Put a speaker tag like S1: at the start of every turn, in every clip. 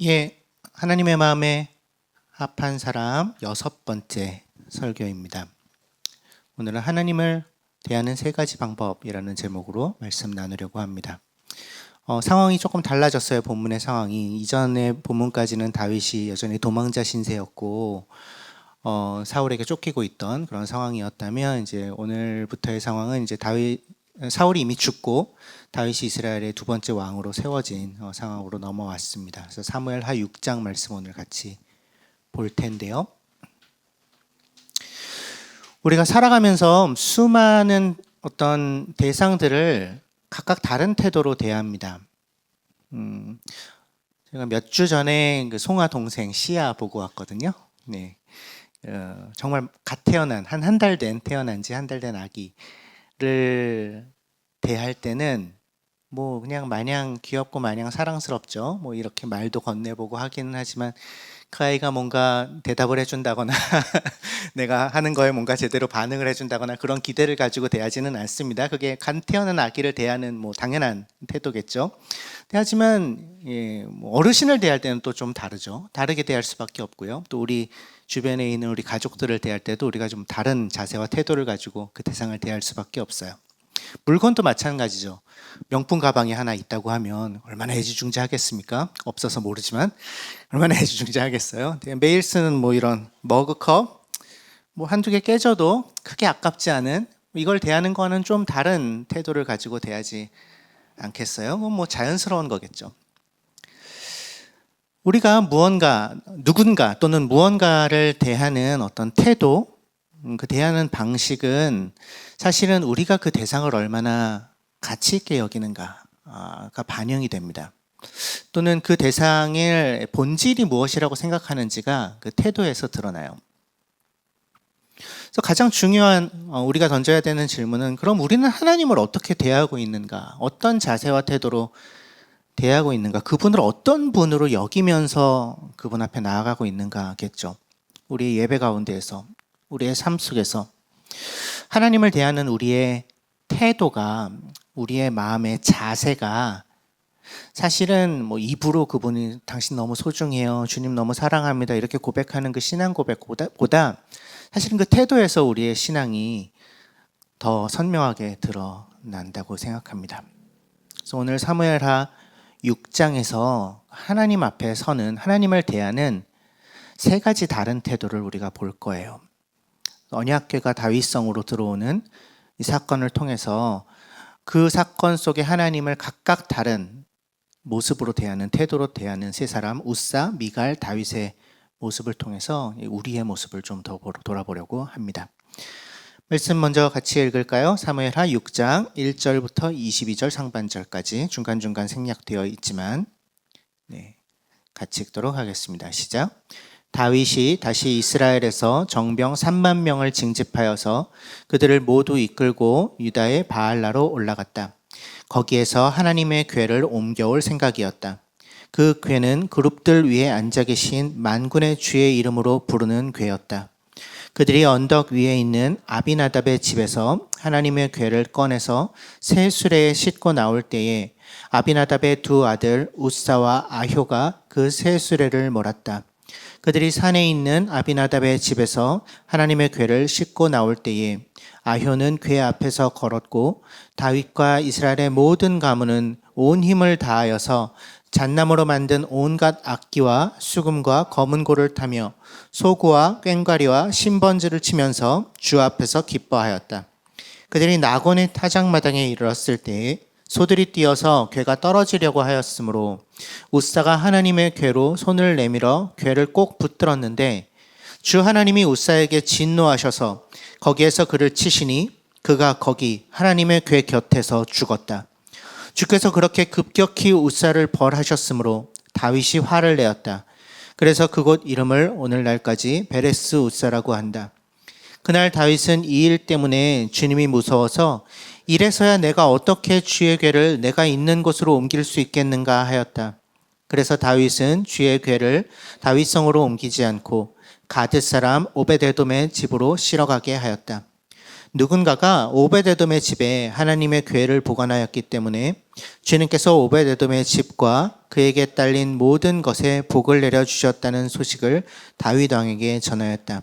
S1: 예, 하나님의 마음에 합한 사람 6번째 설교입니다. 오늘은 하나님을 대하는 3가지 방법이라는 제목으로 말씀 나누려고 합니다. 상황이 조금 달라졌어요. 본문의 상황이. 이전의 본문까지는 다윗이 여전히 도망자 신세였고 사울에게 쫓기고 있던 그런 상황이었다면 이제 오늘부터의 상황은 이제 사울이 이미 죽고 다윗이 이스라엘의 2번째 왕으로 세워진 상황으로 넘어왔습니다. 그래서 사무엘하 6장 말씀 오늘 같이 볼 텐데요. 우리가 살아가면서 수많은 어떤 대상들을 각각 다른 태도로 대합니다. 제가 몇 주 전에 그 송아 동생 시아 보고 왔거든요. 네, 정말 갓 태어난 한 달 된 태어난 지 한 달 된 아기를 대할 때는 뭐 그냥 마냥 귀엽고 마냥 사랑스럽죠. 뭐 이렇게 말도 건네보고 하기는 하지만 그 아이가 뭔가 대답을 해준다거나 내가 하는 거에 뭔가 제대로 반응을 해준다거나 그런 기대를 가지고 대하지는 않습니다. 그게 간 태어난 아기를 대하는 뭐 당연한 태도겠죠. 하지만 뭐 어르신을 대할 때는 또 좀 다르죠. 다르게 대할 수밖에 없고요. 또 우리 주변에 있는 우리 가족들을 대할 때도 우리가 좀 다른 자세와 태도를 가지고 그 대상을 대할 수밖에 없어요. 물건도 마찬가지죠. 명품 가방이 하나 있다고 하면 얼마나 애지중지하겠습니까? 없어서 모르지만 얼마나 애지중지하겠어요. 매일 쓰는 뭐 이런 머그컵 뭐 한두 개 깨져도 크게 아깝지 않은 이걸 대하는 거는 좀 다른 태도를 가지고 대하지 않겠어요? 뭐 자연스러운 거겠죠. 우리가 누군가 또는 무언가를 대하는 어떤 태도, 그 대하는 방식은 사실은 우리가 그 대상을 얼마나 가치 있게 여기는가가 반영이 됩니다. 또는 그 대상의 본질이 무엇이라고 생각하는지가 그 태도에서 드러나요. 그래서 가장 중요한 우리가 던져야 되는 질문은 그럼 우리는 하나님을 어떻게 대하고 있는가? 어떤 자세와 태도로 대하고 있는가? 그분을 어떤 분으로 여기면서 그분 앞에 나아가고 있는가겠죠. 우리의 예배 가운데에서, 우리의 삶 속에서 하나님을 대하는 우리의 태도가, 우리의 마음의 자세가 사실은 뭐 입으로 그분이 당신 너무 소중해요, 주님 너무 사랑합니다 이렇게 고백하는 그 신앙 고백보다 사실은 그 태도에서 우리의 신앙이 더 선명하게 드러난다고 생각합니다. 그래서 오늘 사무엘하 6장에서 하나님 앞에 서는, 하나님을 대하는 3가지 다른 태도를 우리가 볼 거예요. 언약궤가 다윗성으로 들어오는 이 사건을 통해서 그 사건 속에 하나님을 각각 다른 모습으로 대하는, 태도로 대하는 3사람, 웃사, 미갈, 다윗의 모습을 통해서 우리의 모습을 좀 더 돌아보려고 합니다. 말씀 먼저 같이 읽을까요? 사무엘하 6장 1절부터 22절 상반절까지 중간중간 생략되어 있지만 같이 읽도록 하겠습니다. 시작. 다윗이 다시 이스라엘에서 정병 3만 명을 징집하여서 그들을 모두 이끌고 유다의 바알라로 올라갔다. 거기에서 하나님의 궤를 옮겨올 생각이었다. 그 궤는 그룹들 위에 앉아 계신 만군의 주의 이름으로 부르는 궤였다. 그들이 언덕 위에 있는 아비나답의 집에서 하나님의 궤를 꺼내서 새 수레에 싣고 나올 때에 아비나답의 2 아들 웃사와 아효가 그 새 수레를 몰았다. 그들이 산에 있는 아비나답의 집에서 하나님의 궤를 싣고 나올 때에 아효는 궤 앞에서 걸었고 다윗과 이스라엘의 모든 가문은 온 힘을 다하여서 잣나무로 만든 온갖 악기와 수금과 검은고를 타며 소구와 꽹과리와 신번지를 치면서 주 앞에서 기뻐하였다. 그들이 나곤의 타작마당에 이르렀을 때에 소들이 뛰어서 궤가 떨어지려고 하였으므로 웃사가 하나님의 궤로 손을 내밀어 궤를 꼭 붙들었는데 주 하나님이 웃사에게 진노하셔서 거기에서 그를 치시니 그가 거기 하나님의 궤 곁에서 죽었다. 주께서 그렇게 급격히 웃사를 벌하셨으므로 다윗이 화를 내었다. 그래서 그곳 이름을 오늘날까지 베레스 웃사라고 한다. 그날 다윗은 이 일 때문에 주님이 무서워서 이래서야 내가 어떻게 주의 궤를 내가 있는 곳으로 옮길 수 있겠는가 하였다. 그래서 다윗은 주의 궤를 다윗성으로 옮기지 않고 가드 사람 오베데돔의 집으로 실어가게 하였다. 누군가가 오베데돔의 집에 하나님의 궤를 보관하였기 때문에 주님께서 오베데돔의 집과 그에게 딸린 모든 것에 복을 내려 주셨다는 소식을 다윗 왕에게 전하였다.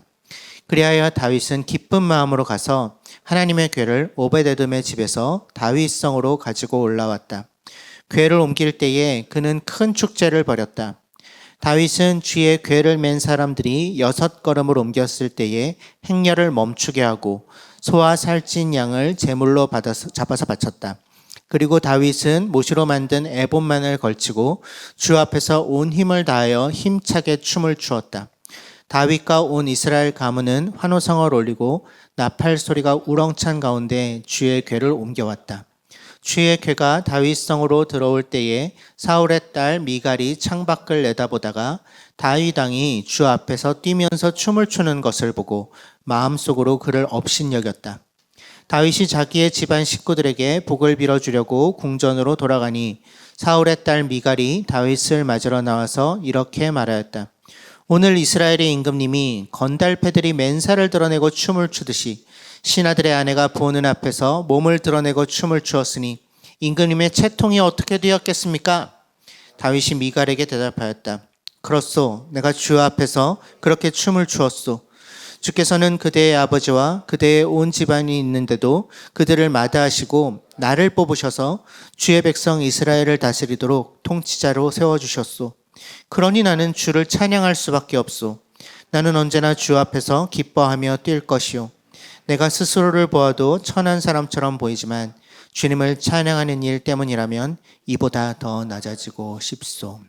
S1: 그리하여 다윗은 기쁜 마음으로 가서 하나님의 궤를 오베데돔의 집에서 다윗성으로 가지고 올라왔다. 궤를 옮길 때에 그는 큰 축제를 벌였다. 다윗은 주의 궤를 맨 사람들이 6걸음을 옮겼을 때에 행렬을 멈추게 하고 소와 살찐 양을 제물로 잡아서 바쳤다. 그리고 다윗은 못으로 만든 에봇만을 걸치고 주 앞에서 온 힘을 다하여 힘차게 춤을 추었다. 다윗과 온 이스라엘 가문은 환호성을 올리고 나팔 소리가 우렁찬 가운데 주의 궤를 옮겨왔다. 주의 궤가 다윗성으로 들어올 때에 사울의 딸 미갈이 창밖을 내다보다가 다윗 왕이 주 앞에서 뛰면서 춤을 추는 것을 보고 마음속으로 그를 업신여겼다. 다윗이 자기의 집안 식구들에게 복을 빌어주려고 궁전으로 돌아가니 사울의 딸 미갈이 다윗을 맞으러 나와서 이렇게 말하였다. 오늘 이스라엘의 임금님이 건달패들이 맨살을 드러내고 춤을 추듯이 신하들의 아내가 보는 앞에서 몸을 드러내고 춤을 추었으니 임금님의 채통이 어떻게 되었겠습니까? 다윗이 미갈에게 대답하였다. 그렇소, 내가 주 앞에서 그렇게 춤을 추었소. 주께서는 그대의 아버지와 그대의 온 집안이 있는데도 그들을 마다하시고 나를 뽑으셔서 주의 백성 이스라엘을 다스리도록 통치자로 세워주셨소. 그러니 나는 주를 찬양할 수밖에 없소. 나는 언제나 주 앞에서 기뻐하며 뛸 것이요. 내가 스스로를 보아도 천한 사람처럼 보이지만 주님을 찬양하는 일 때문이라면 이보다 더 낮아지고 싶소.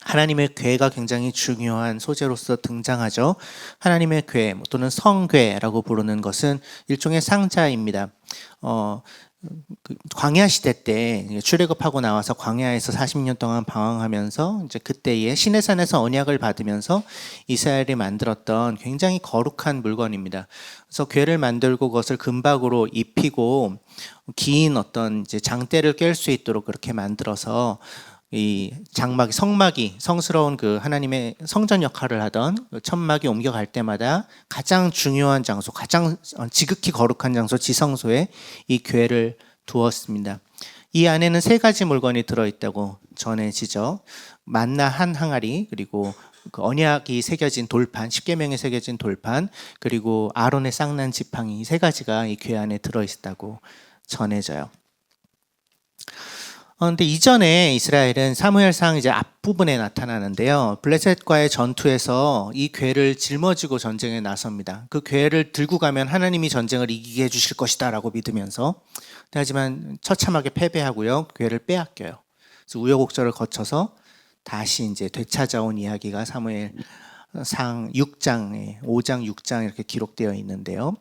S1: 하나님의 궤가 굉장히 중요한 소재로서 등장하죠. 하나님의 궤 또는 성궤라고 부르는 것은 일종의 상자입니다. 광야 시대 때 출애굽하고 나와서 광야에서 40년 동안 방황하면서 이제 그때에 시내산에서 언약을 받으면서 이스라엘이 만들었던 굉장히 거룩한 물건입니다. 그래서 궤를 만들고 그것을 금박으로 입히고 긴 어떤 이제 장대를 깰 수 있도록 그렇게 만들어서 이 장막이 성막이 성스러운 그 하나님의 성전 역할을 하던 천막이 옮겨갈 때마다 가장 중요한 장소, 가장 지극히 거룩한 장소 지성소에 이 궤를 두었습니다. 이 안에는 3가지 물건이 들어있다고 전해지죠. 만나 한 항아리, 그리고 그 언약이 새겨진 돌판, 십계명이 새겨진 돌판, 그리고 아론의 쌍난 지팡이, 3가지가 이 궤 안에 들어있다고 전해져요. 근데 이전에 이스라엘은 사무엘상 이제 앞부분에 나타나는데요. 블레셋과의 전투에서 이 궤를 짊어지고 전쟁에 나섭니다. 그 궤를 들고 가면 하나님이 전쟁을 이기게 해주실 것이다 라고 믿으면서, 하지만 처참하게 패배하고요. 궤를 빼앗겨요. 그래서 우여곡절을 거쳐서 다시 이제 되찾아온 이야기가 사무엘상 6장에 5장 6장 이렇게 기록되어 있는데요.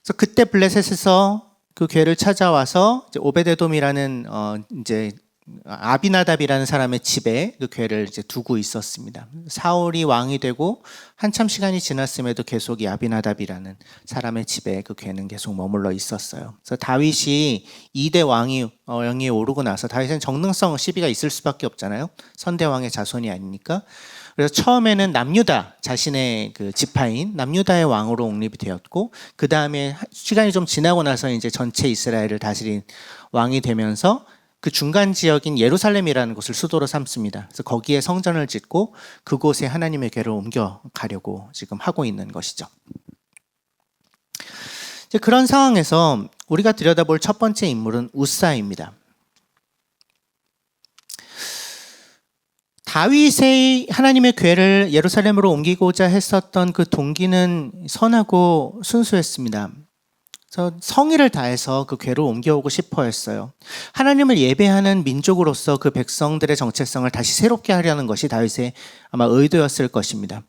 S1: 그래서 그때 블레셋에서 그 궤를 찾아와서 이제 오베데돔이라는 이제 아비나답이라는 사람의 집에 그 궤를 이제 두고 있었습니다. 사울이 왕이 되고 한참 시간이 지났음에도 계속 이 아비나답이라는 사람의 집에 그 궤는 계속 머물러 있었어요. 그래서 다윗이 2대 왕위에 오르고 나서, 다윗은 정능성 시비가 있을 수밖에 없잖아요. 선대왕의 자손이 아니니까. 그래서 처음에는 남유다, 자신의 그 지파인 남유다의 왕으로 옹립이 되었고, 그 다음에 시간이 좀 지나고 나서 이제 전체 이스라엘을 다스린 왕이 되면서 그 중간 지역인 예루살렘이라는 곳을 수도로 삼습니다. 그래서 거기에 성전을 짓고 그곳에 하나님의 궤를 옮겨가려고 지금 하고 있는 것이죠. 이제 그런 상황에서 우리가 들여다볼 첫 번째 인물은 우사입니다. 다윗의 하나님의 궤를 예루살렘으로 옮기고자 했었던 그 동기는 선하고 순수했습니다. 그래서 성의를 다해서 그 궤를 옮겨오고 싶어 했어요. 하나님을 예배하는 민족으로서 그 백성들의 정체성을 다시 새롭게 하려는 것이 다윗의 아마 의도였을 것입니다.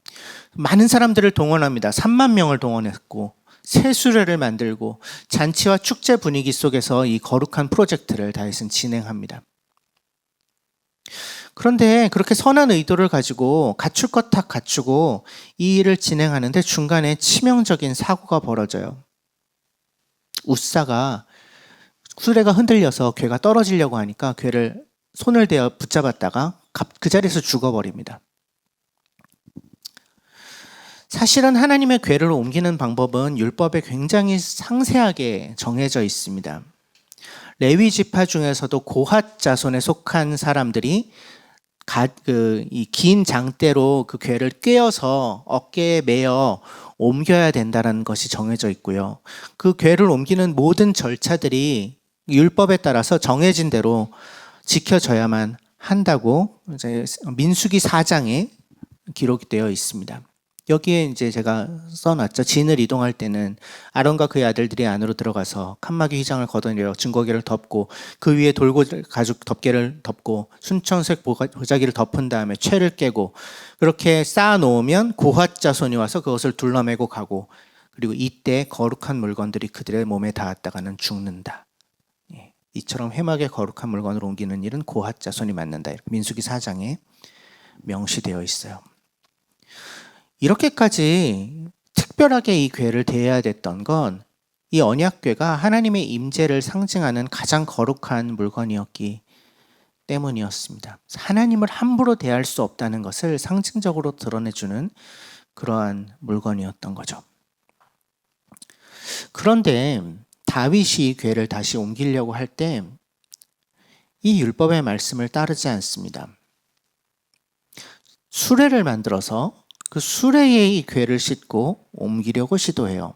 S1: 많은 사람들을 동원합니다. 3만 명을 동원했고 새 수레를 만들고 잔치와 축제 분위기 속에서 이 거룩한 프로젝트를 다윗은 진행합니다. 그런데 그렇게 선한 의도를 가지고 갖출 것 다 갖추고 이 일을 진행하는데 중간에 치명적인 사고가 벌어져요. 우사가 수레가 흔들려서 궤가 떨어지려고 하니까 궤를 손을 대어 붙잡았다가 그 자리에서 죽어버립니다. 사실은 하나님의 궤를 옮기는 방법은 율법에 굉장히 상세하게 정해져 있습니다. 레위 지파 중에서도 고핫 자손에 속한 사람들이 이 긴 장대로 그 궤를 꿰어서 어깨에 매어 옮겨야 된다는 것이 정해져 있고요. 그 궤를 옮기는 모든 절차들이 율법에 따라서 정해진 대로 지켜져야만 한다고 이제 민수기 4장에 기록이 되어 있습니다. 여기에 이제 제가 써놨죠. 진을 이동할 때는 아론과 그의 아들들이 안으로 들어가서 칸막이 휘장을 걷어내려 증거기를 덮고 그 위에 돌고 가죽 덮개를 덮고 순천색 보자기를 덮은 다음에 채를 깨고 그렇게 쌓아놓으면 고핫 자손이 와서 그것을 둘러매고 가고 그리고 이때 거룩한 물건들이 그들의 몸에 닿았다가는 죽는다. 이처럼 회막에 거룩한 물건을 옮기는 일은 고핫 자손이 맡는다. 민수기 4장에 명시되어 있어요. 이렇게까지 특별하게 이 궤를 대해야 됐던 건 이 언약궤가 하나님의 임재를 상징하는 가장 거룩한 물건이었기 때문이었습니다. 하나님을 함부로 대할 수 없다는 것을 상징적으로 드러내주는 그러한 물건이었던 거죠. 그런데 다윗이 이 궤를 다시 옮기려고 할 때 이 율법의 말씀을 따르지 않습니다. 수레를 만들어서 그 수레에 이 궤를 싣고 옮기려고 시도해요.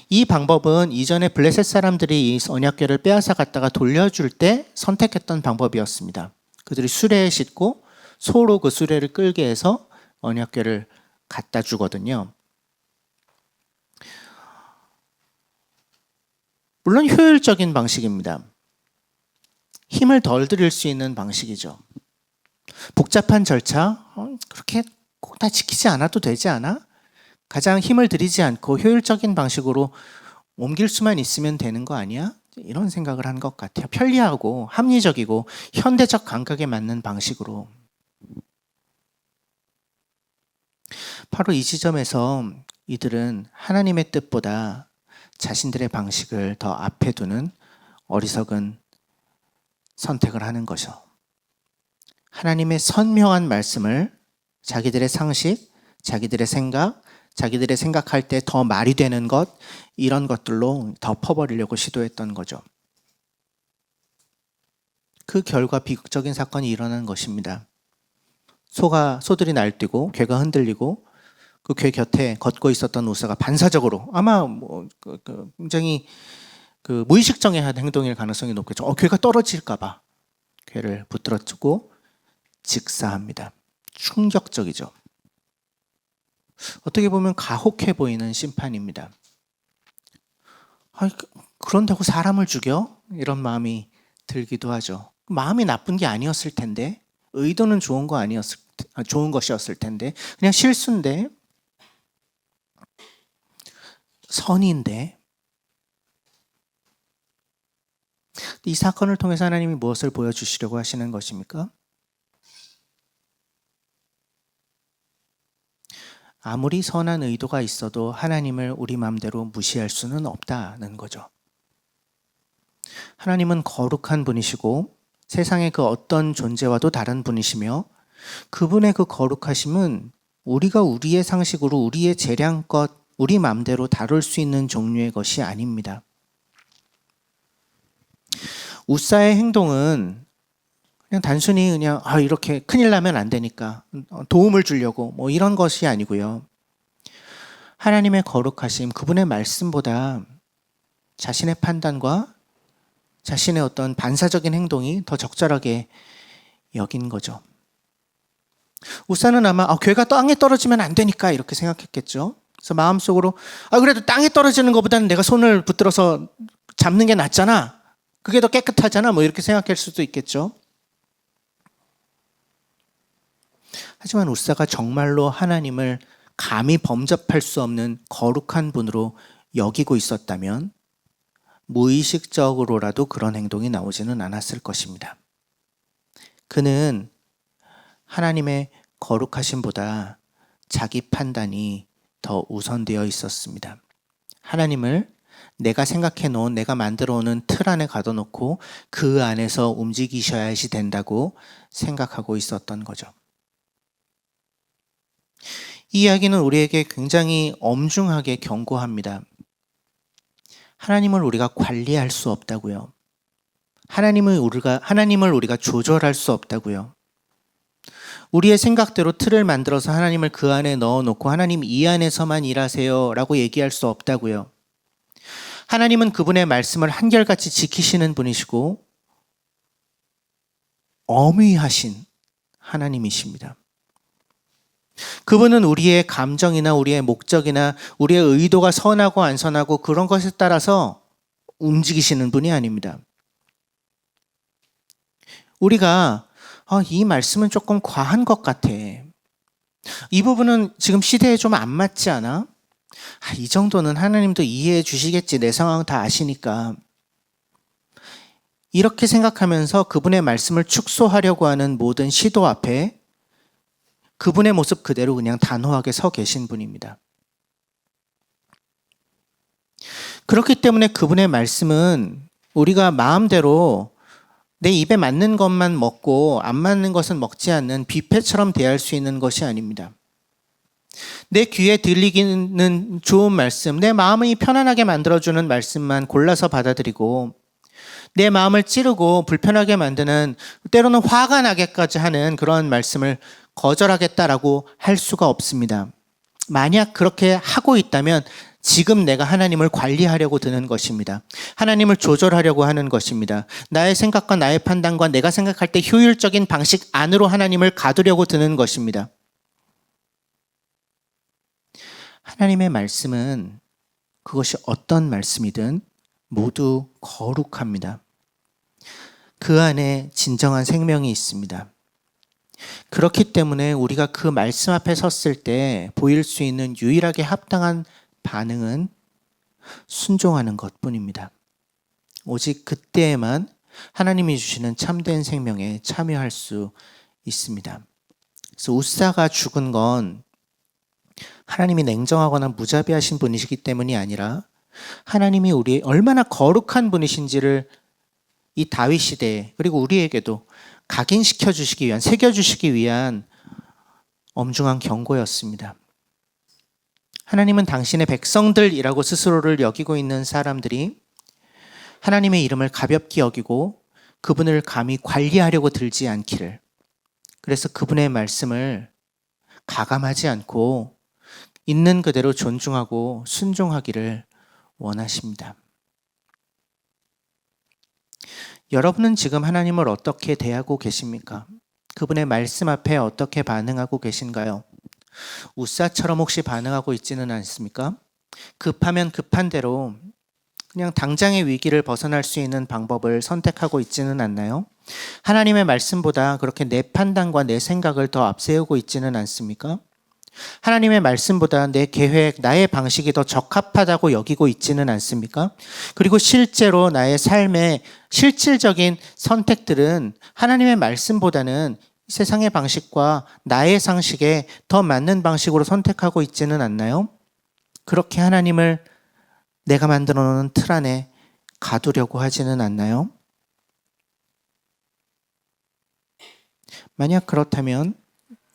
S1: 이 방법은 이전에 블레셋 사람들이 이 언약궤를 빼앗아 갔다가 돌려줄 때 선택했던 방법이었습니다. 그들이 수레에 싣고 소로 그 수레를 끌게 해서 언약궤를 갖다 주거든요. 물론 효율적인 방식입니다. 힘을 덜 들일 수 있는 방식이죠. 복잡한 절차, 그렇게 꼭 다 지키지 않아도 되지 않아? 가장 힘을 들이지 않고 효율적인 방식으로 옮길 수만 있으면 되는 거 아니야? 이런 생각을 한 것 같아요. 편리하고 합리적이고 현대적 감각에 맞는 방식으로. 바로 이 지점에서 이들은 하나님의 뜻보다 자신들의 방식을 더 앞에 두는 어리석은 선택을 하는 거죠. 하나님의 선명한 말씀을 자기들의 상식, 자기들의 생각, 자기들의 생각할 때 더 말이 되는 것, 이런 것들로 덮어버리려고 시도했던 거죠. 그 결과 비극적인 사건이 일어난 것입니다. 소들이 날뛰고 궤가 흔들리고 그 궤 곁에 걷고 있었던 우사가 반사적으로 아마 굉장히 무의식적인 행동일 가능성이 높겠죠. 궤가 떨어질까봐 궤를 붙들어주고 직사합니다. 충격적이죠. 어떻게 보면 가혹해 보이는 심판입니다. 그런다고 사람을 죽여? 이런 마음이 들기도 하죠. 마음이 나쁜 게 아니었을 텐데, 의도는 좋은 것이었을 텐데, 그냥 실수인데, 선인데. 이 사건을 통해서 하나님이 무엇을 보여주시려고 하시는 것입니까? 아무리 선한 의도가 있어도 하나님을 우리 마음대로 무시할 수는 없다는 거죠. 하나님은 거룩한 분이시고 세상의 그 어떤 존재와도 다른 분이시며 그분의 그 거룩하심은 우리가 우리의 상식으로 우리의 재량껏 우리 마음대로 다룰 수 있는 종류의 것이 아닙니다. 우사의 행동은 그냥 단순히 이렇게 큰일 나면 안 되니까 도움을 주려고 뭐 이런 것이 아니고요. 하나님의 거룩하심, 그분의 말씀보다 자신의 판단과 자신의 어떤 반사적인 행동이 더 적절하게 여긴 거죠. 우사는 아마 궤가 땅에 떨어지면 안 되니까 이렇게 생각했겠죠. 그래서 마음속으로 그래도 땅에 떨어지는 것보다는 내가 손을 붙들어서 잡는 게 낫잖아. 그게 더 깨끗하잖아. 뭐 이렇게 생각할 수도 있겠죠. 하지만 우사가 정말로 하나님을 감히 범접할 수 없는 거룩한 분으로 여기고 있었다면 무의식적으로라도 그런 행동이 나오지는 않았을 것입니다. 그는 하나님의 거룩하심보다 자기 판단이 더 우선되어 있었습니다. 하나님을 내가 생각해 놓은, 내가 만들어 오는 틀 안에 가둬놓고 그 안에서 움직이셔야지 된다고 생각하고 있었던 거죠. 이 이야기는 우리에게 굉장히 엄중하게 경고합니다. 하나님을 우리가 관리할 수 없다고요. 하나님을 우리가 조절할 수 없다고요. 우리의 생각대로 틀을 만들어서 하나님을 그 안에 넣어놓고 하나님 이 안에서만 일하세요 라고 얘기할 수 없다고요. 하나님은 그분의 말씀을 한결같이 지키시는 분이시고 엄위하신 하나님이십니다. 그분은 우리의 감정이나 우리의 목적이나 우리의 의도가 선하고 안 선하고 그런 것에 따라서 움직이시는 분이 아닙니다. 우리가 이 말씀은 조금 과한 것 같아. 이 부분은 지금 시대에 좀 안 맞지 않아? 이 정도는 하나님도 이해해 주시겠지. 내 상황 다 아시니까. 이렇게 생각하면서 그분의 말씀을 축소하려고 하는 모든 시도 앞에 그분의 모습 그대로 그냥 단호하게 서 계신 분입니다. 그렇기 때문에 그분의 말씀은 우리가 마음대로 내 입에 맞는 것만 먹고 안 맞는 것은 먹지 않는 뷔페처럼 대할 수 있는 것이 아닙니다. 내 귀에 들리기는 좋은 말씀, 내 마음이 편안하게 만들어주는 말씀만 골라서 받아들이고 내 마음을 찌르고 불편하게 만드는 때로는 화가 나게까지 하는 그런 말씀을 거절하겠다라고 할 수가 없습니다. 만약 그렇게 하고 있다면 지금 내가 하나님을 관리하려고 드는 것입니다. 하나님을 조절하려고 하는 것입니다. 나의 생각과 나의 판단과 내가 생각할 때 효율적인 방식 안으로 하나님을 가두려고 드는 것입니다. 하나님의 말씀은 그것이 어떤 말씀이든 모두 거룩합니다. 그 안에 진정한 생명이 있습니다. 그렇기 때문에 우리가 그 말씀 앞에 섰을 때 보일 수 있는 유일하게 합당한 반응은 순종하는 것뿐입니다. 오직 그때에만 하나님이 주시는 참된 생명에 참여할 수 있습니다. 그래서 웃사가 죽은 건 하나님이 냉정하거나 무자비하신 분이시기 때문이 아니라 하나님이 우리 얼마나 거룩한 분이신지를 이 다윗 시대에 그리고 우리에게도 각인시켜 주시기 위한, 새겨 주시기 위한 엄중한 경고였습니다. 하나님은 당신의 백성들이라고 스스로를 여기고 있는 사람들이 하나님의 이름을 가볍게 여기고 그분을 감히 관리하려고 들지 않기를, 그래서 그분의 말씀을 가감하지 않고 있는 그대로 존중하고 순종하기를 원하십니다. 여러분은 지금 하나님을 어떻게 대하고 계십니까? 그분의 말씀 앞에 어떻게 반응하고 계신가요? 웃사처럼 혹시 반응하고 있지는 않습니까? 급하면 급한 대로 그냥 당장의 위기를 벗어날 수 있는 방법을 선택하고 있지는 않나요? 하나님의 말씀보다 그렇게 내 판단과 내 생각을 더 앞세우고 있지는 않습니까? 하나님의 말씀보다 내 계획, 나의 방식이 더 적합하다고 여기고 있지는 않습니까? 그리고 실제로 나의 삶의 실질적인 선택들은 하나님의 말씀보다는 세상의 방식과 나의 상식에 더 맞는 방식으로 선택하고 있지는 않나요? 그렇게 하나님을 내가 만들어 놓은 틀 안에 가두려고 하지는 않나요? 만약 그렇다면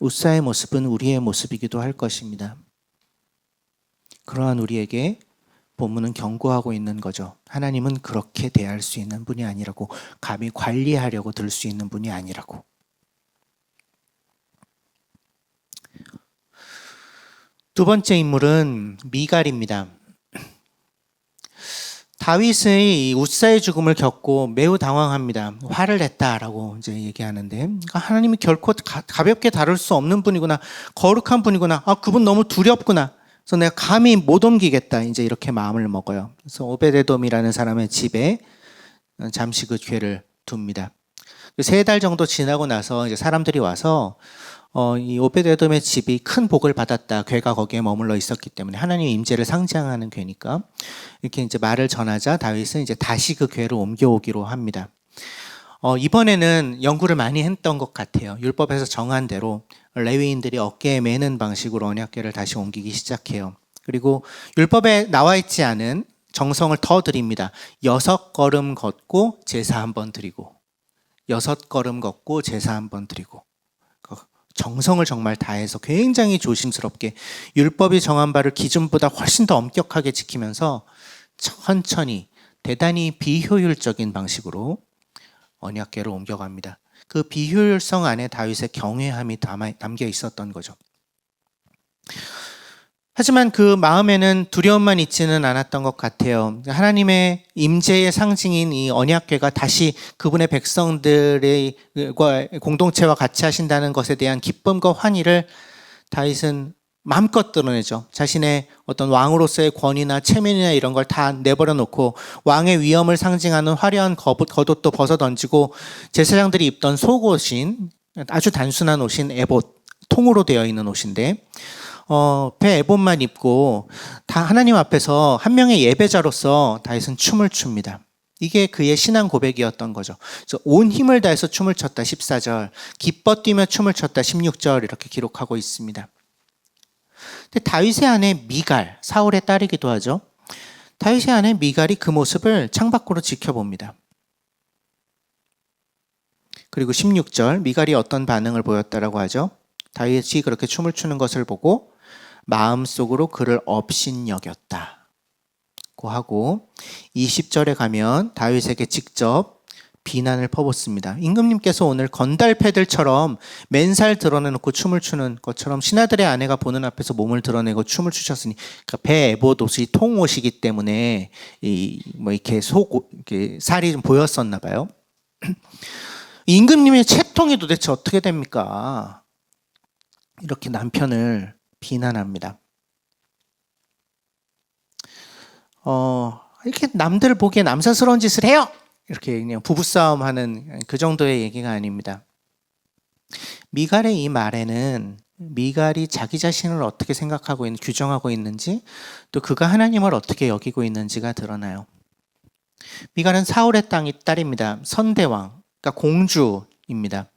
S1: 웃사의 모습은 우리의 모습이기도 할 것입니다. 그러한 우리에게 본문은 경고하고 있는 거죠. 하나님은 그렇게 대할 수 있는 분이 아니라고, 감히 관리하려고 들 수 있는 분이 아니라고. 두 번째 인물은 미갈입니다. 다윗의 웃사의 죽음을 겪고 매우 당황합니다. 화를 냈다라고 이제 얘기하는데, 그러니까 하나님이 결코 가볍게 다룰 수 없는 분이구나, 거룩한 분이구나, 그분 너무 두렵구나. 그래서 내가 감히 못 옮기겠다. 이제 이렇게 마음을 먹어요. 그래서 오베데돔이라는 사람의 집에 잠시 그 죄를 둡니다. 3달 정도 지나고 나서 이제 사람들이 와서 이 오베데돔의 집이 큰 복을 받았다. 괴가 거기에 머물러 있었기 때문에 하나님의 임재를 상징하는 괴니까 이렇게 이제 말을 전하자 다윗은 이제 다시 그 괴를 옮겨오기로 합니다. 이번에는 연구를 많이 했던 것 같아요. 율법에서 정한 대로 레위인들이 어깨에 매는 방식으로 언약궤를 다시 옮기기 시작해요. 그리고 율법에 나와 있지 않은 정성을 더 드립니다. 6걸음 걷고 제사 1번 드리고, 6걸음 걷고 제사 1번 드리고, 정성을 정말 다해서 굉장히 조심스럽게 율법이 정한 바를 기준보다 훨씬 더 엄격하게 지키면서 천천히 대단히 비효율적인 방식으로 언약궤로 옮겨갑니다. 그 비효율성 안에 다윗의 경외함이 담겨 있었던 거죠. 하지만 그 마음에는 두려움만 있지는 않았던 것 같아요. 하나님의 임재의 상징인 이 언약궤가 다시 그분의 백성들의 공동체와 같이 하신다는 것에 대한 기쁨과 환희를 다윗은 마음껏 드러내죠. 자신의 어떤 왕으로서의 권위나 체면이나 이런 걸 다 내버려 놓고 왕의 위엄을 상징하는 화려한 겉옷도 벗어 던지고 제사장들이 입던 속옷인 아주 단순한 옷인 에봇, 통으로 되어 있는 옷인데 배 에봇만 입고 다 하나님 앞에서 한 명의 예배자로서 다윗은 춤을 춥니다. 이게 그의 신앙 고백이었던 거죠. 그래서 온 힘을 다해서 춤을 췄다 14절, 기뻐 뛰며 춤을 췄다 16절 이렇게 기록하고 있습니다. 근데 다윗의 아내 미갈, 사울의 딸이기도 하죠. 다윗의 아내 미갈이 그 모습을 창밖으로 지켜봅니다. 그리고 16절, 미갈이 어떤 반응을 보였다라고 하죠. 다윗이 그렇게 춤을 추는 것을 보고 마음속으로 그를 업신여겼다고 하고 20절에 가면 다윗에게 직접 비난을 퍼붓습니다. 임금님께서 오늘 건달패들처럼 맨살 드러내놓고 춤을 추는 것처럼 신하들의 아내가 보는 앞에서 몸을 드러내고 춤을 추셨으니, 그러니까 배 에봇 옷이 통옷이기 때문에 이렇게 이렇게 살이 좀 보였었나 봐요. 임금님의 채통이 도대체 어떻게 됩니까? 이렇게 남편을 비난합니다. 이렇게 남들 보기에 남사스러운 짓을 해요. 이렇게 그냥 부부싸움 하는 그 정도의 얘기가 아닙니다. 미갈의 이 말에는 미갈이 자기 자신을 어떻게 생각하고 규정하고 있는지, 또 그가 하나님을 어떻게 여기고 있는지가 드러나요. 미갈은 사울의 딸입니다. 선대왕, 그러니까 공주입니다.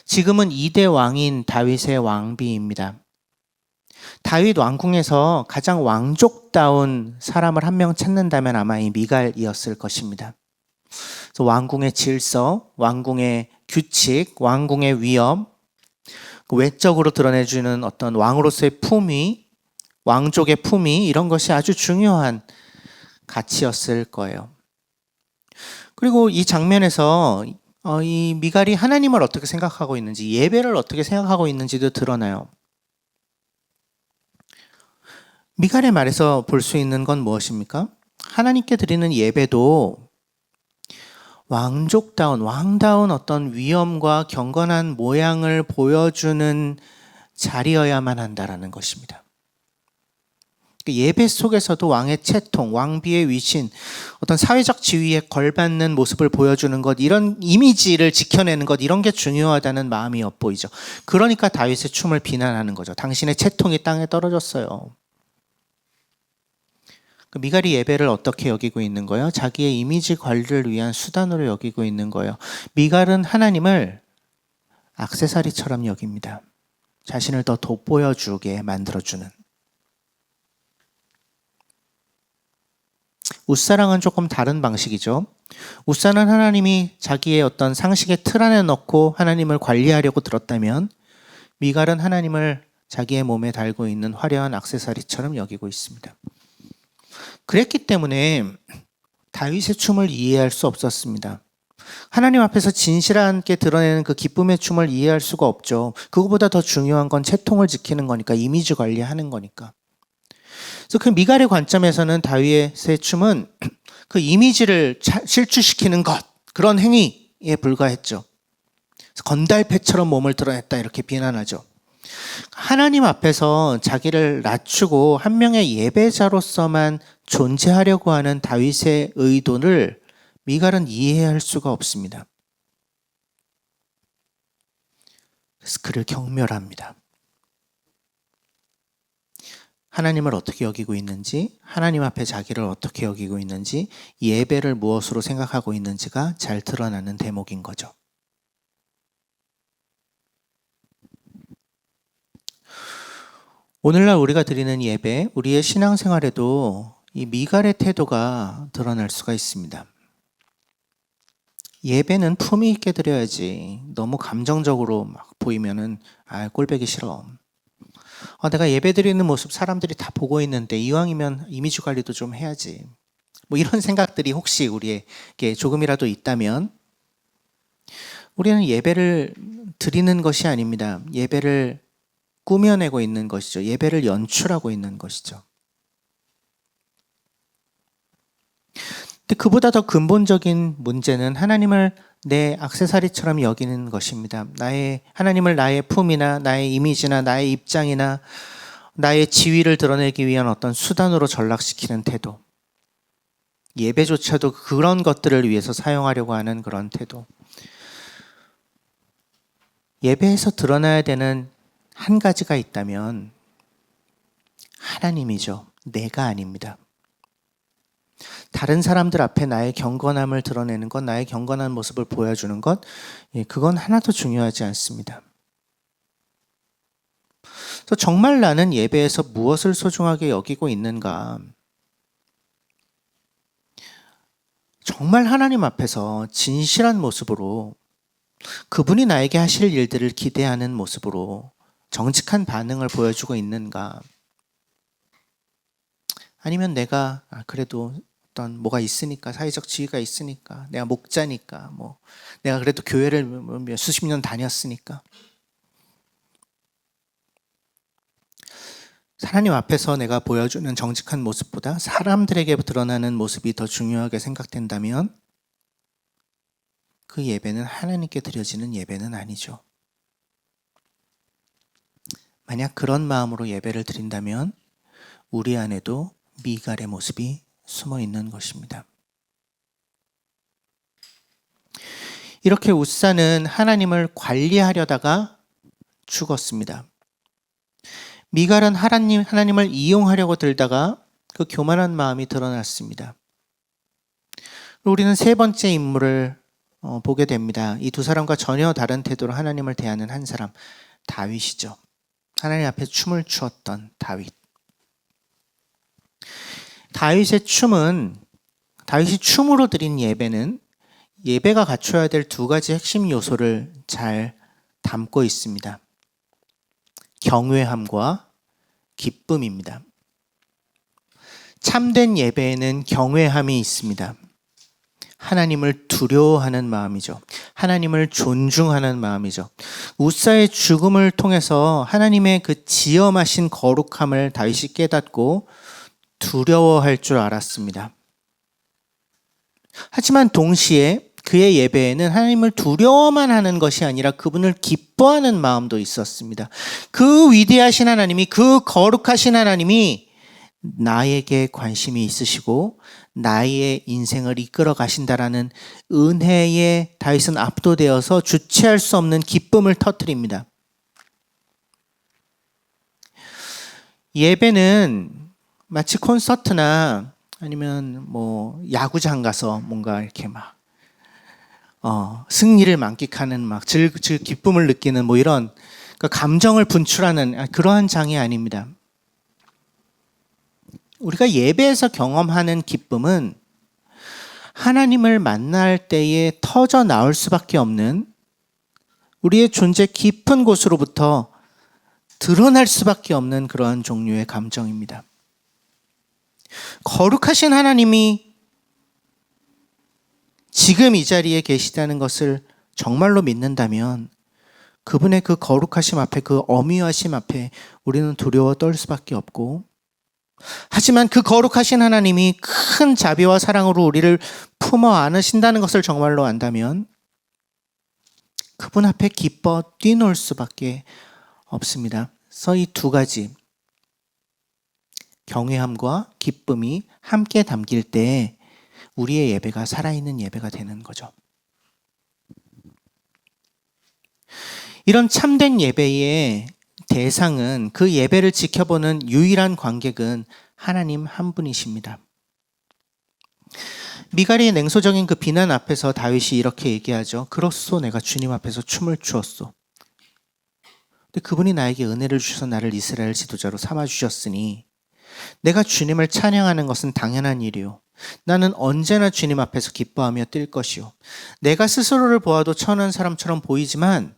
S1: 지금은 2대 왕인 다윗의 왕비입니다. 다윗 왕궁에서 가장 왕족다운 사람을 한 명 찾는다면 아마 이 미갈이었을 것입니다. 그래서 왕궁의 질서, 왕궁의 규칙, 왕궁의 위엄, 외적으로 드러내주는 어떤 왕으로서의 품위, 왕족의 품위, 이런 것이 아주 중요한 가치였을 거예요. 그리고 이 장면에서 이 미갈이 하나님을 어떻게 생각하고 있는지, 예배를 어떻게 생각하고 있는지도 드러나요. 미갈의 말에서 볼 수 있는 건 무엇입니까? 하나님께 드리는 예배도 왕다운 어떤 위엄과 경건한 모양을 보여주는 자리여야만 한다라는 것입니다. 예배 속에서도 왕의 채통, 왕비의 위신, 어떤 사회적 지위에 걸받는 모습을 보여주는 것, 이런 이미지를 지켜내는 것, 이런 게 중요하다는 마음이 엿보이죠. 그러니까 다윗의 춤을 비난하는 거죠. 당신의 채통이 땅에 떨어졌어요. 미갈이 예배를 어떻게 여기고 있는 거예요? 자기의 이미지 관리를 위한 수단으로 여기고 있는 거예요. 미갈은 하나님을 액세서리처럼 여깁니다. 자신을 더 돋보여주게 만들어주는. 웃사랑은 조금 다른 방식이죠. 웃사는 하나님이 자기의 어떤 상식의 틀 안에 넣고 하나님을 관리하려고 들었다면, 미갈은 하나님을 자기의 몸에 달고 있는 화려한 액세서리처럼 여기고 있습니다. 그랬기 때문에 다윗의 춤을 이해할 수 없었습니다. 하나님 앞에서 진실하게 드러내는 그 기쁨의 춤을 이해할 수가 없죠. 그거보다 더 중요한 건 채통을 지키는 거니까, 이미지 관리하는 거니까. 그래서 그 미갈의 관점에서는 다윗의 춤은 그 이미지를 실추시키는 것, 그런 행위에 불과했죠. 건달패처럼 몸을 드러냈다 이렇게 비난하죠. 하나님 앞에서 자기를 낮추고 한 명의 예배자로서만 존재하려고 하는 다윗의 의도를 미갈은 이해할 수가 없습니다. 그래서 그를 경멸합니다. 하나님을 어떻게 여기고 있는지, 하나님 앞에 자기를 어떻게 여기고 있는지, 예배를 무엇으로 생각하고 있는지가 잘 드러나는 대목인 거죠. 오늘날 우리가 드리는 예배, 우리의 신앙생활에도 이 미갈의 태도가 드러날 수가 있습니다. 예배는 품위 있게 드려야지. 너무 감정적으로 막 보이면은 꼴보기 싫어. 내가 예배 드리는 모습 사람들이 다 보고 있는데 이왕이면 이미지 관리도 좀 해야지. 뭐 이런 생각들이 혹시 우리에게 조금이라도 있다면 우리는 예배를 드리는 것이 아닙니다. 예배를 꾸며내고 있는 것이죠. 예배를 연출하고 있는 것이죠. 근데 그보다 더 근본적인 문제는 하나님을 내 액세서리처럼 여기는 것입니다. 하나님을 나의 품이나 나의 이미지나 나의 입장이나 나의 지위를 드러내기 위한 어떤 수단으로 전락시키는 태도. 예배조차도 그런 것들을 위해서 사용하려고 하는 그런 태도. 예배에서 드러나야 되는 한 가지가 있다면 하나님이죠. 내가 아닙니다. 다른 사람들 앞에 나의 경건함을 드러내는 것, 나의 경건한 모습을 보여주는 것, 그건 하나도 중요하지 않습니다. 그래서 정말 나는 예배에서 무엇을 소중하게 여기고 있는가? 정말 하나님 앞에서 진실한 모습으로 그분이 나에게 하실 일들을 기대하는 모습으로 정직한 반응을 보여주고 있는가? 아니면 내가 그래도 어떤 뭐가 있으니까, 사회적 지위가 있으니까, 내가 목자니까, 내가 그래도 교회를 수십 년 다녔으니까, 하나님 앞에서 내가 보여주는 정직한 모습보다 사람들에게 드러나는 모습이 더 중요하게 생각된다면 그 예배는 하나님께 드려지는 예배는 아니죠. 만약 그런 마음으로 예배를 드린다면 우리 안에도 미갈의 모습이 숨어 있는 것입니다. 이렇게 웃사는 하나님을 관리하려다가 죽었습니다. 미갈은 하나님을 이용하려고 들다가 그 교만한 마음이 드러났습니다. 우리는 세 번째 인물을 보게 됩니다. 이 두 사람과 전혀 다른 태도로 하나님을 대하는 한 사람, 다윗이죠. 하나님 앞에 춤을 추었던 다윗. 다윗이 춤으로 드린 예배는 예배가 갖춰야 될 두 가지 핵심 요소를 잘 담고 있습니다. 경외함과 기쁨입니다. 참된 예배에는 경외함이 있습니다. 하나님을 두려워하는 마음이죠. 하나님을 존중하는 마음이죠. 웃사의 죽음을 통해서 하나님의 그 지엄하신 거룩함을 다윗이 깨닫고 두려워할 줄 알았습니다. 하지만 동시에 그의 예배에는 하나님을 두려워만 하는 것이 아니라 그분을 기뻐하는 마음도 있었습니다. 그 위대하신 하나님이, 그 거룩하신 하나님이 나에게 관심이 있으시고 나의 인생을 이끌어 가신다라는 은혜에 다윗은 압도되어서 주체할 수 없는 기쁨을 터뜨립니다. 예배는 마치 콘서트나 아니면 야구장 가서 뭔가 이렇게 승리를 만끽하는 기쁨을 느끼는 이런 감정을 분출하는 그러한 장이 아닙니다. 우리가 예배에서 경험하는 기쁨은 하나님을 만날 때에 터져 나올 수밖에 없는 우리의 존재 깊은 곳으로부터 드러날 수밖에 없는 그러한 종류의 감정입니다. 거룩하신 하나님이 지금 이 자리에 계시다는 것을 정말로 믿는다면 그분의 그 거룩하심 앞에, 그 어미하심 앞에 우리는 두려워 떨 수밖에 없고, 하지만 그 거룩하신 하나님이 큰 자비와 사랑으로 우리를 품어 안으신다는 것을 정말로 안다면 그분 앞에 기뻐 뛰놀 수밖에 없습니다. 그래서 이 두 가지, 경외함과 기쁨이 함께 담길 때 우리의 예배가 살아있는 예배가 되는 거죠. 이런 참된 예배의 대상은, 그 예배를 지켜보는 유일한 관객은 하나님 한 분이십니다. 미갈의 냉소적인 그 비난 앞에서 다윗이 이렇게 얘기하죠. 그렇소, 내가 주님 앞에서 춤을 추었소. 근데 그분이 나에게 은혜를 주셔서 나를 이스라엘 지도자로 삼아주셨으니 내가 주님을 찬양하는 것은 당연한 일이요. 나는 언제나 주님 앞에서 기뻐하며 뛸 것이요. 내가 스스로를 보아도 천한 사람처럼 보이지만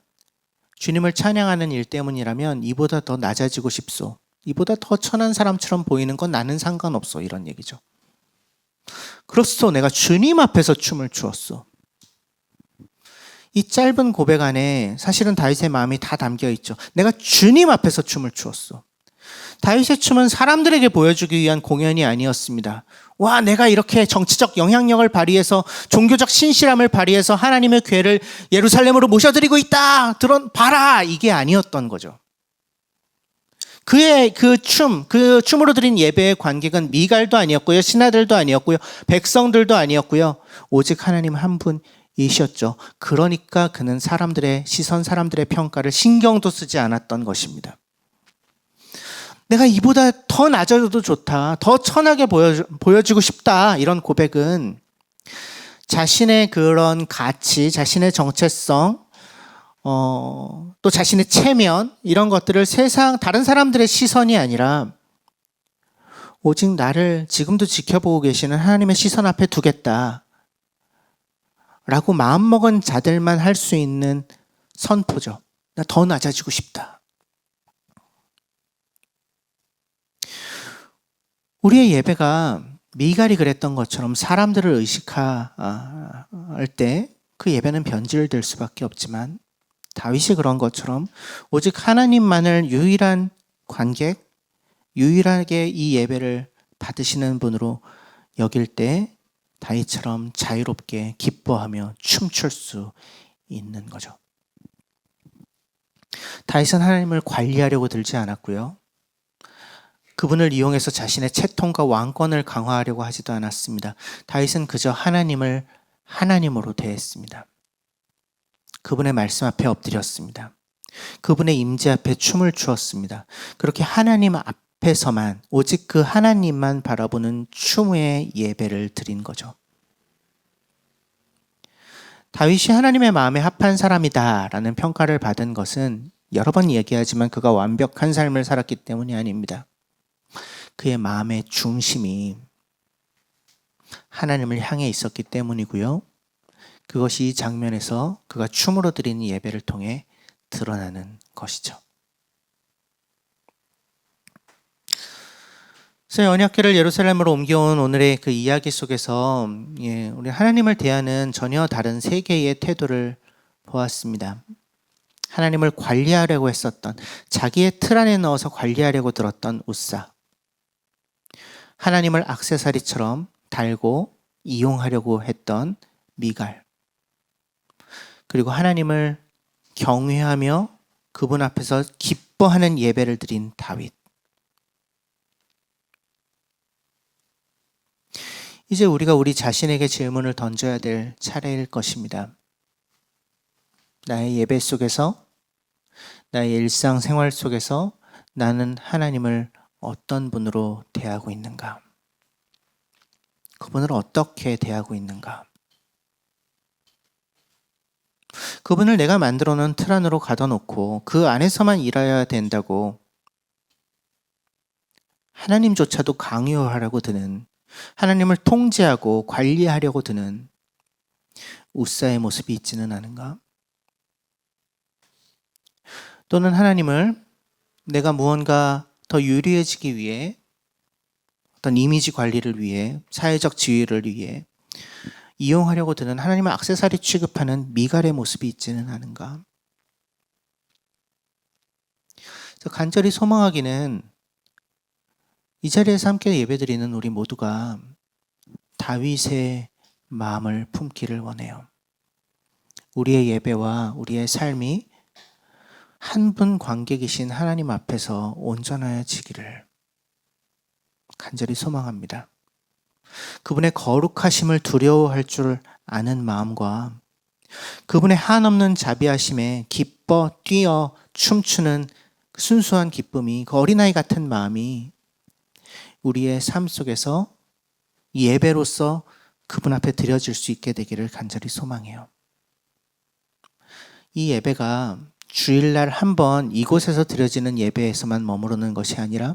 S1: 주님을 찬양하는 일 때문이라면 이보다 더 낮아지고 싶소. 이보다 더 천한 사람처럼 보이는 건 나는 상관없어. 이런 얘기죠. 그렇소. 내가 주님 앞에서 춤을 추었소. 이 짧은 고백 안에 사실은 다윗의 마음이 다 담겨 있죠. 내가 주님 앞에서 춤을 추었소. 다윗의 춤은 사람들에게 보여주기 위한 공연이 아니었습니다. 와, 내가 이렇게 정치적 영향력을 발휘해서 종교적 신실함을 발휘해서 하나님의 궤를 예루살렘으로 모셔드리고 있다. 봐라. 이게 아니었던 거죠. 그의 그 춤으로 드린 예배의 관객은 미갈도 아니었고요. 신하들도 아니었고요. 백성들도 아니었고요. 오직 하나님 한 분이셨죠. 그러니까 그는 사람들의 시선, 사람들의 평가를 신경도 쓰지 않았던 것입니다. 내가 이보다 더 낮아져도 좋다. 더 천하게 보여주고 싶다. 이런 고백은 자신의 그런 가치, 자신의 정체성, 또 자신의 체면, 이런 것들을 다른 사람들의 시선이 아니라 오직 나를 지금도 지켜보고 계시는 하나님의 시선 앞에 두겠다. 라고 마음먹은 자들만 할 수 있는 선포죠. 나 더 낮아지고 싶다. 우리의 예배가 미갈이 그랬던 것처럼 사람들을 의식할 때 그 예배는 변질될 수밖에 없지만 다윗이 그런 것처럼 오직 하나님만을 유일한 관객, 유일하게 이 예배를 받으시는 분으로 여길 때 다윗처럼 자유롭게 기뻐하며 춤출 수 있는 거죠. 다윗은 하나님을 관리하려고 들지 않았고요. 그분을 이용해서 자신의 채통과 왕권을 강화하려고 하지도 않았습니다. 다윗은 그저 하나님을 하나님으로 대했습니다. 그분의 말씀 앞에 엎드렸습니다. 그분의 임재 앞에 춤을 추었습니다. 그렇게 하나님 앞에서만 오직 그 하나님만 바라보는 춤의 예배를 드린 거죠. 다윗이 하나님의 마음에 합한 사람이다라는 평가를 받은 것은 여러 번 얘기하지만 그가 완벽한 삶을 살았기 때문이 아닙니다. 그의 마음의 중심이 하나님을 향해 있었기 때문이고요. 그것이 이 장면에서 그가 춤으로 드리는 예배를 통해 드러나는 것이죠. 그래서 언약궤를 예루살렘으로 옮겨온 오늘의 그 이야기 속에서 우리 하나님을 대하는 전혀 다른 세 개의 태도를 보았습니다. 하나님을 관리하려고 했었던, 자기의 틀 안에 넣어서 관리하려고 들었던 웃사, 하나님을 액세서리처럼 달고 이용하려고 했던 미갈, 그리고 하나님을 경외하며 그분 앞에서 기뻐하는 예배를 드린 다윗. 이제 우리가 우리 자신에게 질문을 던져야 될 차례일 것입니다. 나의 예배 속에서, 나의 일상생활 속에서 나는 하나님을 어떤 분으로 대하고 있는가? 그분을 어떻게 대하고 있는가? 그분을 내가 만들어 놓은 틀 안으로 가둬놓고 그 안에서만 일해야 된다고 하나님조차도 강요하려고 드는, 하나님을 통제하고 관리하려고 드는 웃사의 모습이 있지는 않은가? 또는 하나님을 내가 무언가 더 유리해지기 위해, 어떤 이미지 관리를 위해, 사회적 지위를 위해 이용하려고 드는 하나님을 액세서리 취급하는 미갈의 모습이 있지는 않은가? 간절히 소망하기는 이 자리에서 함께 예배드리는 우리 모두가 다윗의 마음을 품기를 원해요. 우리의 예배와 우리의 삶이 한 분 관객이신 하나님 앞에서 온전해지기를 간절히 소망합니다. 그분의 거룩하심을 두려워할 줄 아는 마음과 그분의 한없는 자비하심에 기뻐 뛰어 춤추는 순수한 기쁨이, 그 어린아이 같은 마음이 우리의 삶 속에서 예배로서 그분 앞에 드려질 수 있게 되기를 간절히 소망해요. 이 예배가 주일날 한 번 이곳에서 드려지는 예배에서만 머무르는 것이 아니라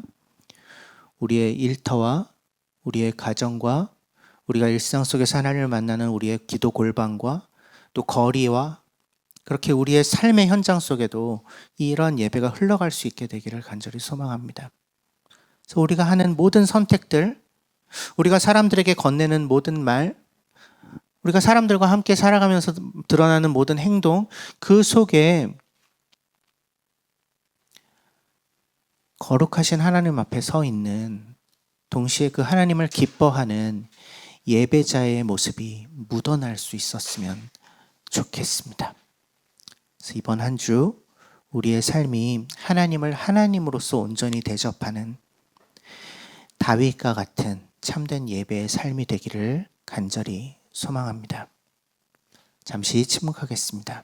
S1: 우리의 일터와 우리의 가정과 우리가 일상 속에서 하나님을 만나는 우리의 기도 골방과 또 거리와 그렇게 우리의 삶의 현장 속에도 이런 예배가 흘러갈 수 있게 되기를 간절히 소망합니다. 그래서 우리가 하는 모든 선택들, 우리가 사람들에게 건네는 모든 말, 우리가 사람들과 함께 살아가면서 드러나는 모든 행동, 그 속에 거룩하신 하나님 앞에 서 있는, 동시에 그 하나님을 기뻐하는 예배자의 모습이 묻어날 수 있었으면 좋겠습니다. 그래서 이번 한 주 우리의 삶이 하나님을 하나님으로서 온전히 대접하는 다윗과 같은 참된 예배의 삶이 되기를 간절히 소망합니다. 잠시 침묵하겠습니다.